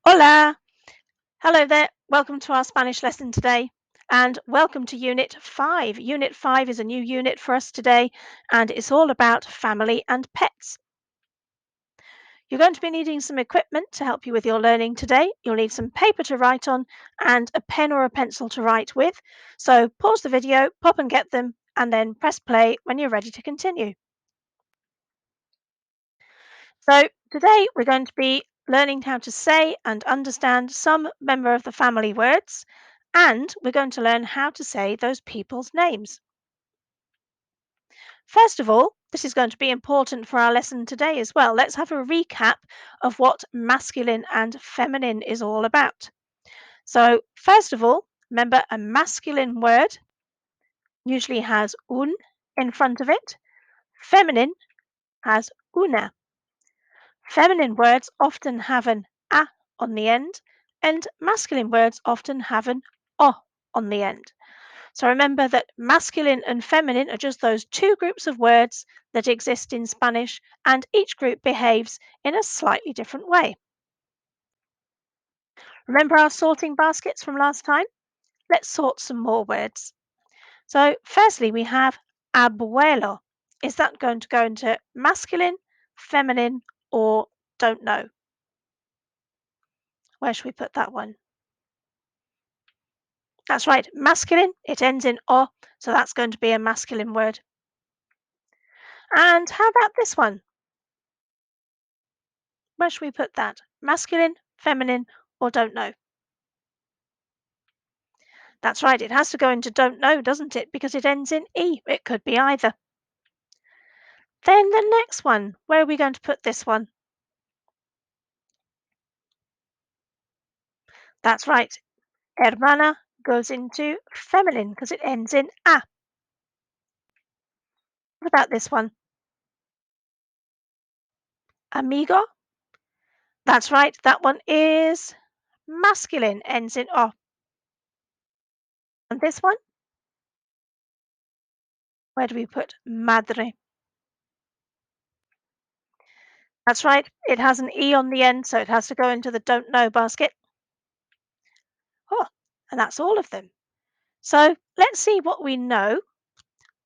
Hola! Hello there. Welcome to our Spanish lesson today. And welcome to Unit 5. Unit 5 is a new unit for us today, and it's all about family and pets. You're going to be needing some equipment to help you with your learning today. You'll need some paper to write on and a pen or a pencil to write with. So pause the video, pop and get them, and then press play when you're ready to continue. So today we're going to be learning how to say and understand some member of the family words, and we're going to learn how to say those people's names. First of all, this is going to be important for our lesson today as well. Let's have a recap of what masculine and feminine is all about. So, first of all, remember a masculine word usually has un in front of it, feminine has una. Feminine words often have an a on the end, and masculine words often have an o on the end. So remember that masculine and feminine are just those two groups of words that exist in Spanish, and each group behaves in a slightly different way. Remember our sorting baskets from last time? Let's sort some more words. So, firstly, we have abuelo. Is that going to go into masculine, feminine, or don't know? Where should we put that one? That's right, masculine. It ends in o, so that's going to be a masculine word. And how about this one? Where should we put that? Masculine, feminine, or don't know? That's right, it has to go into don't know, doesn't it? Because it ends in e. It could be either. Then the next one, where are we going to put this one? That's right, hermana goes into feminine because it ends in a. What about this one? Amigo? That's right, that one is masculine, ends in o. And this one? Where do we put madre? That's right, it has an E on the end, so it has to go into the don't know basket. Oh, and that's all of them. So let's see what we know.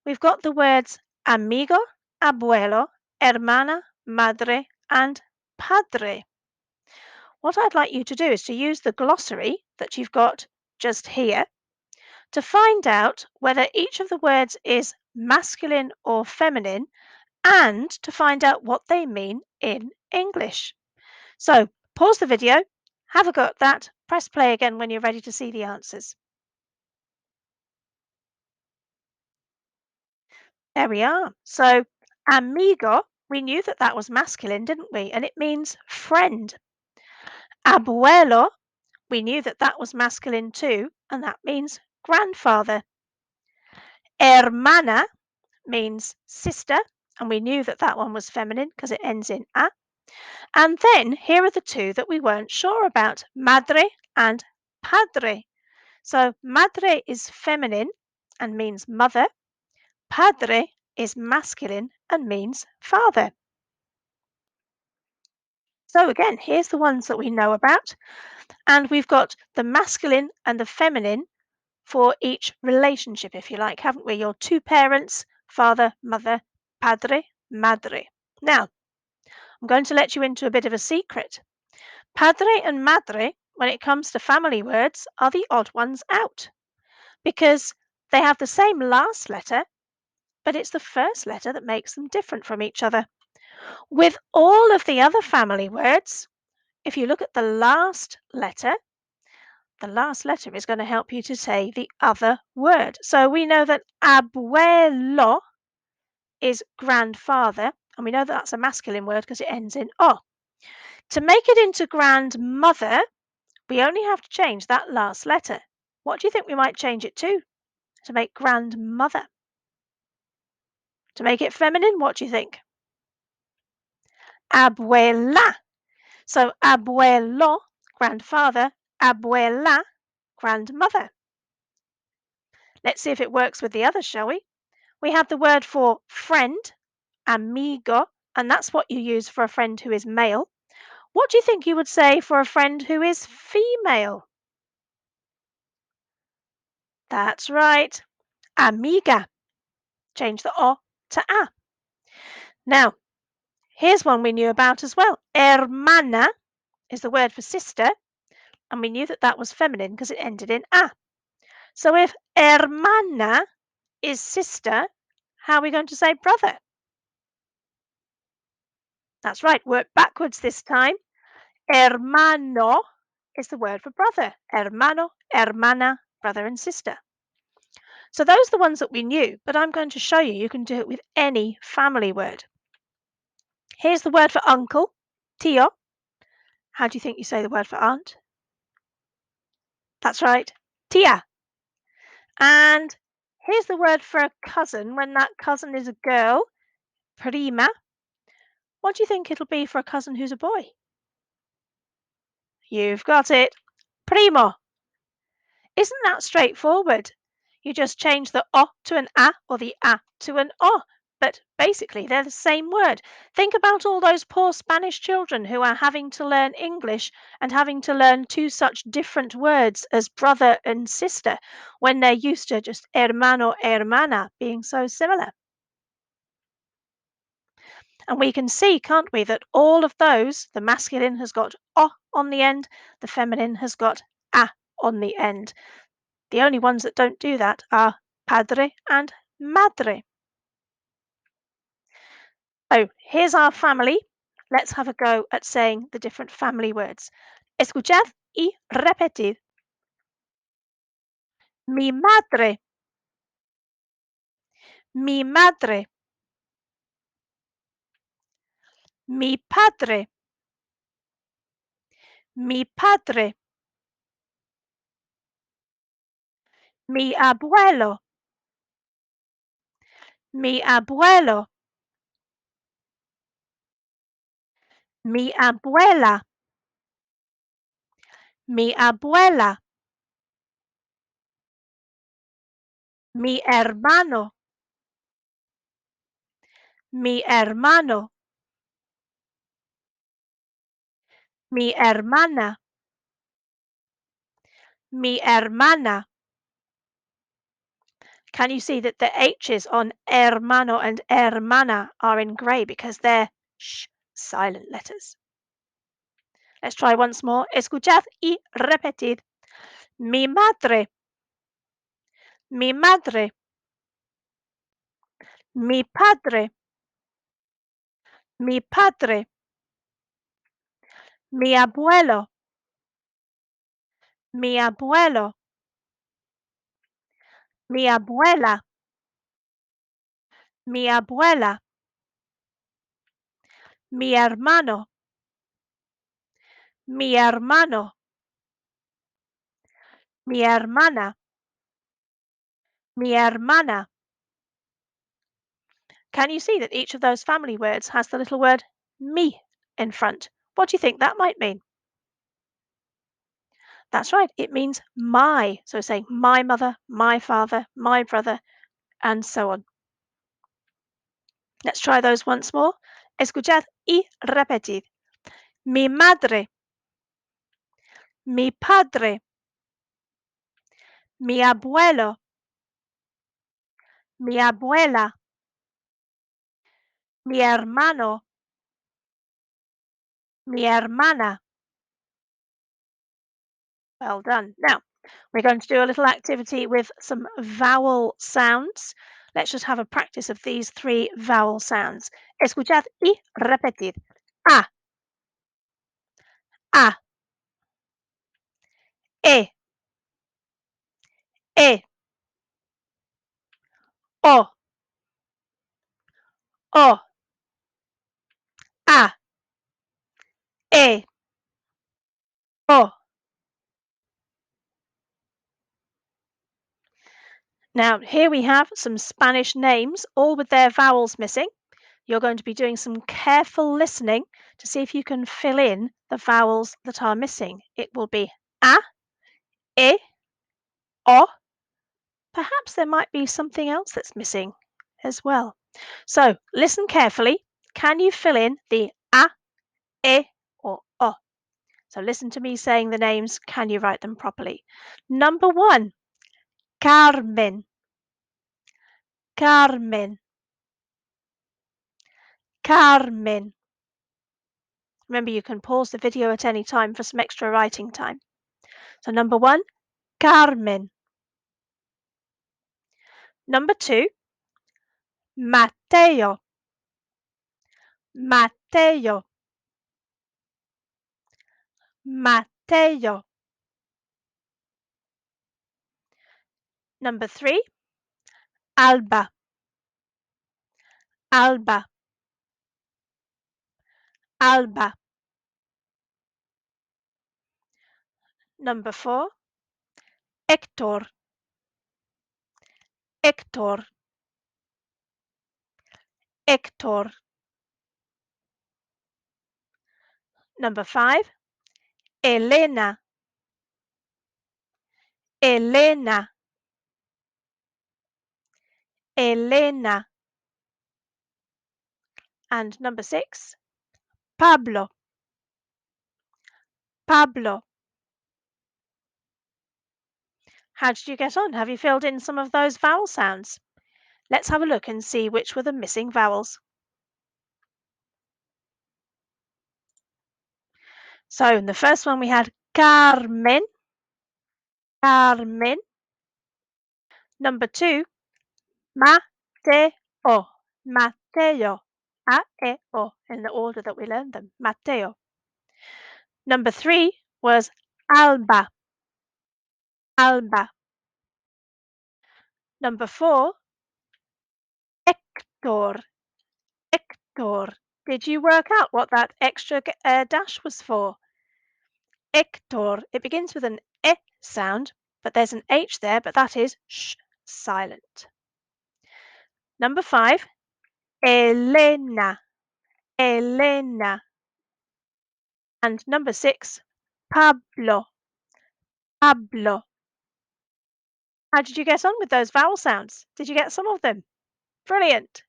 We've got the words amigo, abuelo, hermana, madre, and padre. What I'd like you to do is to use the glossary that you've got just here to find out whether each of the words is masculine or feminine and to find out what they mean in English. So pause the video, have a go at that, press play again when you're ready to see the answers. There we are. So amigo, we knew that that was masculine, didn't we? And it means friend. Abuelo, we knew that that was masculine too, and that means grandfather. Hermana means sister, and we knew that that one was feminine because it ends in a. And then here are the two that we weren't sure about, madre and padre. So madre is feminine and means mother. Padre is masculine and means father. So again, here's the ones that we know about. And we've got the masculine and the feminine for each relationship, if you like, haven't we? Your two parents, father, mother, padre, madre. Now, I'm going to let you into a bit of a secret. Padre and madre, when it comes to family words, are the odd ones out because they have the same last letter, but it's the first letter that makes them different from each other. With all of the other family words, if you look at the last letter is going to help you to say the other word. So we know that abuelo is grandfather, and we know that that's a masculine word because it ends in o. To make it into grandmother, we only have to change that last letter. What do you think we might change it to make grandmother? To make it feminine, what do you think? Abuela. So abuelo, grandfather, abuela, grandmother. Let's see if it works with the others, shall we? We have the word for friend, amigo, and that's what you use for a friend who is male. What do you think you would say for a friend who is female? That's right. Amiga. Change the O to A. Now, here's one we knew about as well. Hermana is the word for sister, and we knew that that was feminine because it ended in A. So if hermana is sister, how are we going to say brother? That's right, work backwards this time. Hermano is the word for brother. Hermano, hermana, brother and sister. So those are the ones that we knew, but I'm going to show you you can do it with any family word. Here's the word for uncle, tío. How do you think you say the word for aunt? That's right, tía. And here's the word for a cousin when that cousin is a girl, prima. What do you think it'll be for a cousin who's a boy? You've got it. Primo. Isn't that straightforward? You just change the O to an A or the A to an O. But basically, they're the same word. Think about all those poor Spanish children who are having to learn English and having to learn two such different words as brother and sister when they're used to just hermano, hermana being so similar. And we can see, can't we, that all of those, the masculine has got O on the end, the feminine has got A on the end. The only ones that don't do that are padre and madre. So here's our family. Let's have a go at saying the different family words. Escuchad y repetid. Mi madre, mi madre, mi padre, mi padre, mi abuelo, mi abuelo, mi abuela, mi abuela, mi hermano, mi hermano, mi hermana, mi hermana. Can you see that the H's on hermano and hermana are in grey because they're silent letters? Let's try once more. Escuchad y repetid. Mi madre, mi madre, mi padre, mi padre, mi abuelo, mi abuelo, mi abuela, mi abuela, mi hermano, mi hermano, mi hermana, mi hermana. Can you see that each of those family words has the little word me in front? What do you think that might mean? That's right, it means my. So saying my mother, my father, my brother, and so on. Let's try those once more. Escuchad y repetid. Mi madre, mi padre, mi abuelo, mi abuela, mi hermano, mi hermana. Well done. Now, we're going to do a little activity with some vowel sounds. Let's just have a practice of these three vowel sounds. Escuchad y repetid. A, a, e, e, o, o, a, e, o. Now, here we have some Spanish names, all with their vowels missing. You're going to be doing some careful listening to see if you can fill in the vowels that are missing. It will be a, e, o. Perhaps there might be something else that's missing as well. So listen carefully. Can you fill in the a, e, or o? So listen to me saying the names. Can you write them properly? Number one, Carmen, Carmen, Carmen. Remember, you can pause the video at any time for some extra writing time. So number one, Carmen. Number two, Matteo, Matteo, Matteo. Number three, Alba, Alba, Alba. Number four, Hector, Hector, Hector. Number five, Elena, Elena, Elena. And number six, Pablo, Pablo. How did you get on? Have you filled in some of those vowel sounds? Let's have a look and see which were the missing vowels. So in the first one we had Carmen, Carmen. Number two, Mateo, Mateo, A-E-O, in the order that we learned them, Mateo. Number three was Alba, Alba. Number four, Hector, Hector. Did you work out what that extra dash was for? Hector. It begins with an E sound, but there's an H there, but that is sh silent. Number five, Elena, Elena. And number six, Pablo, Pablo. How did you get on with those vowel sounds? Did you get some of them? Brilliant.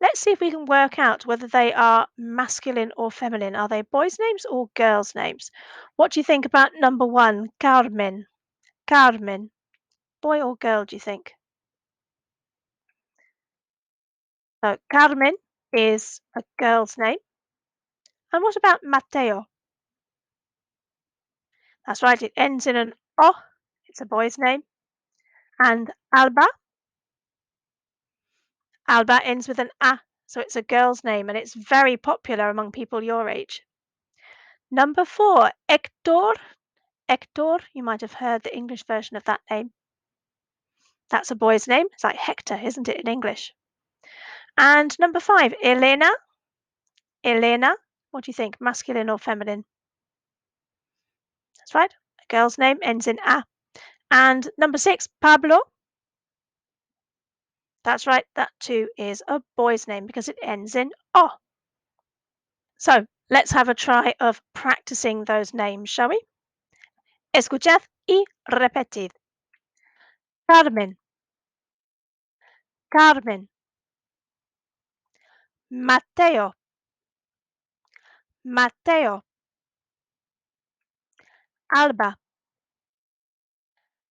Let's see if we can work out whether they are masculine or feminine. Are they boys' names or girls' names? What do you think about number one, Carmen? Carmen. Boy or girl, do you think? So Carmen is a girl's name. And what about Matteo? That's right, it ends in an O. It's a boy's name. And Alba? Alba ends with an A, so it's a girl's name and it's very popular among people your age. Number four, Hector. Hector, you might have heard the English version of that name. That's a boy's name. It's like Hector, isn't it, in English? And number five, Elena. Elena. What do you think, masculine or feminine? That's right. A girl's name ends in A. And number six, Pablo. That's right. That too is a boy's name because it ends in O. So let's have a try of practicing those names, shall we? Escuchad y repetid. Carmen, Carmen. Mateo, Mateo. Alba,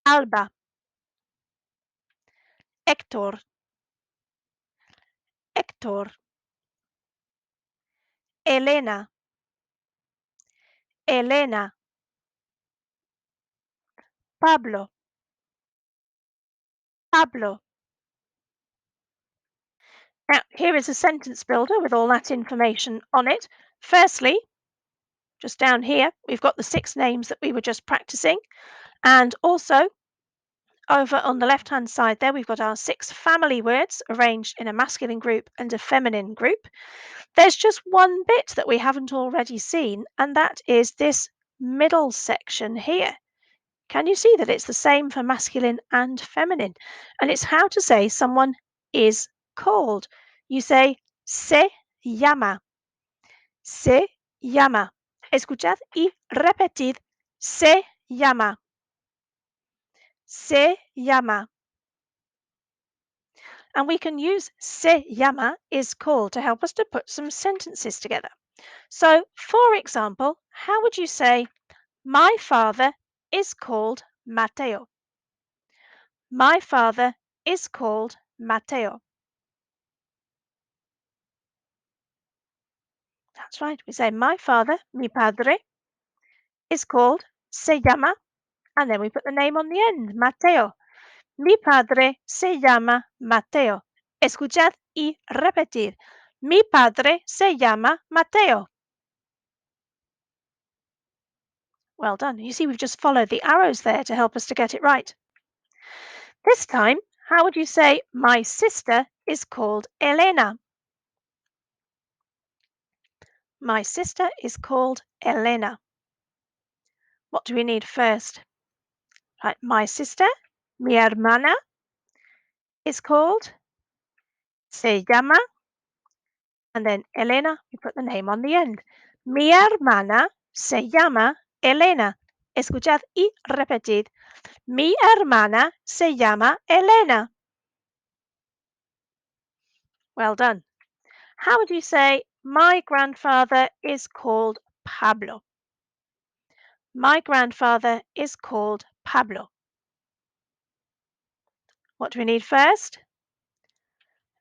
Alba. Hector, Hector. Elena, Elena. Pablo, Pablo. Now, here is a sentence builder with all that information on it. Firstly, just down here, we've got the six names that we were just practicing. And also, over on the left-hand side there, we've got our six family words arranged in a masculine group and a feminine group. There's just one bit that we haven't already seen, and that is this middle section here. Can you see that it's the same for masculine and feminine? And it's how to say someone is called. You say se llama, se llama. Escuchad y repetid, se llama, se llama. And we can use se llama is called to help us to put some sentences together. So, for example, how would you say, my father is called Matteo? My father is called Matteo. That's right. We say, my father, mi padre, is called, se llama, and then we put the name on the end, Matteo. Mi padre se llama Matteo. Escuchad y repetir. Mi padre se llama Matteo. Well done. You see, we've just followed the arrows there to help us to get it right. This time, how would you say, my sister is called Elena? My sister is called Elena. What do we need first? Right, my sister, mi hermana, is called, se llama, and then Elena, we put the name on the end. Mi hermana se llama Elena. Escuchad y repetid. Mi hermana se llama Elena. Well done. How would you say, my grandfather is called Pablo? My grandfather is called Pablo. What do we need first?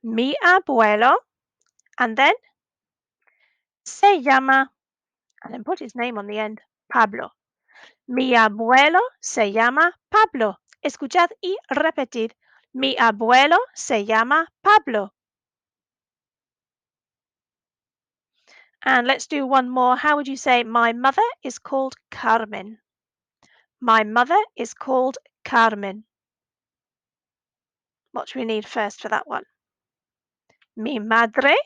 Mi abuelo, and then se llama, and then put his name on the end, Pablo. Mi abuelo se llama Pablo. Escuchad y repetid. Mi abuelo se llama Pablo. And let's do one more. How would you say, my mother is called Carmen? My mother is called Carmen. What do we need first for that one? Mi madre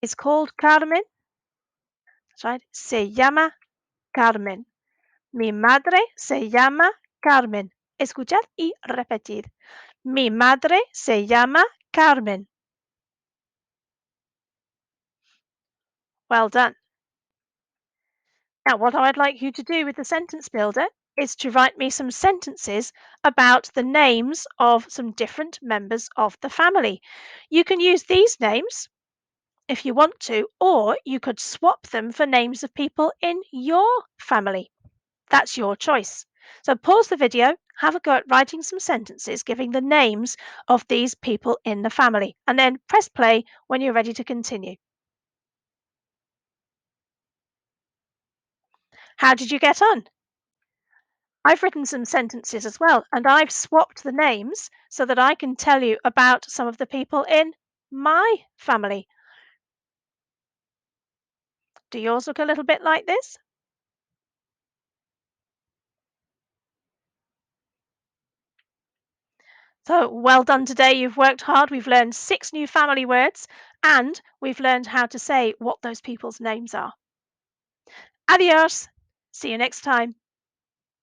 is called Carmen. That's right. Se llama Carmen. Mi madre se llama Carmen. Escuchad y repetid. Mi madre se llama Carmen. Well done. Now, what I'd like you to do with the sentence builder is to write me some sentences about the names of some different members of the family. You can use these names if you want to, or you could swap them for names of people in your family. That's your choice. So pause the video, have a go at writing some sentences giving the names of these people in the family, and then press play when you're ready to continue. How did you get on? I've written some sentences as well, and I've swapped the names so that I can tell you about some of the people in my family. Do yours look a little bit like this? So well done today. You've worked hard. We've learned 6 new family words and we've learned how to say what those people's names are. Adios. See you next time.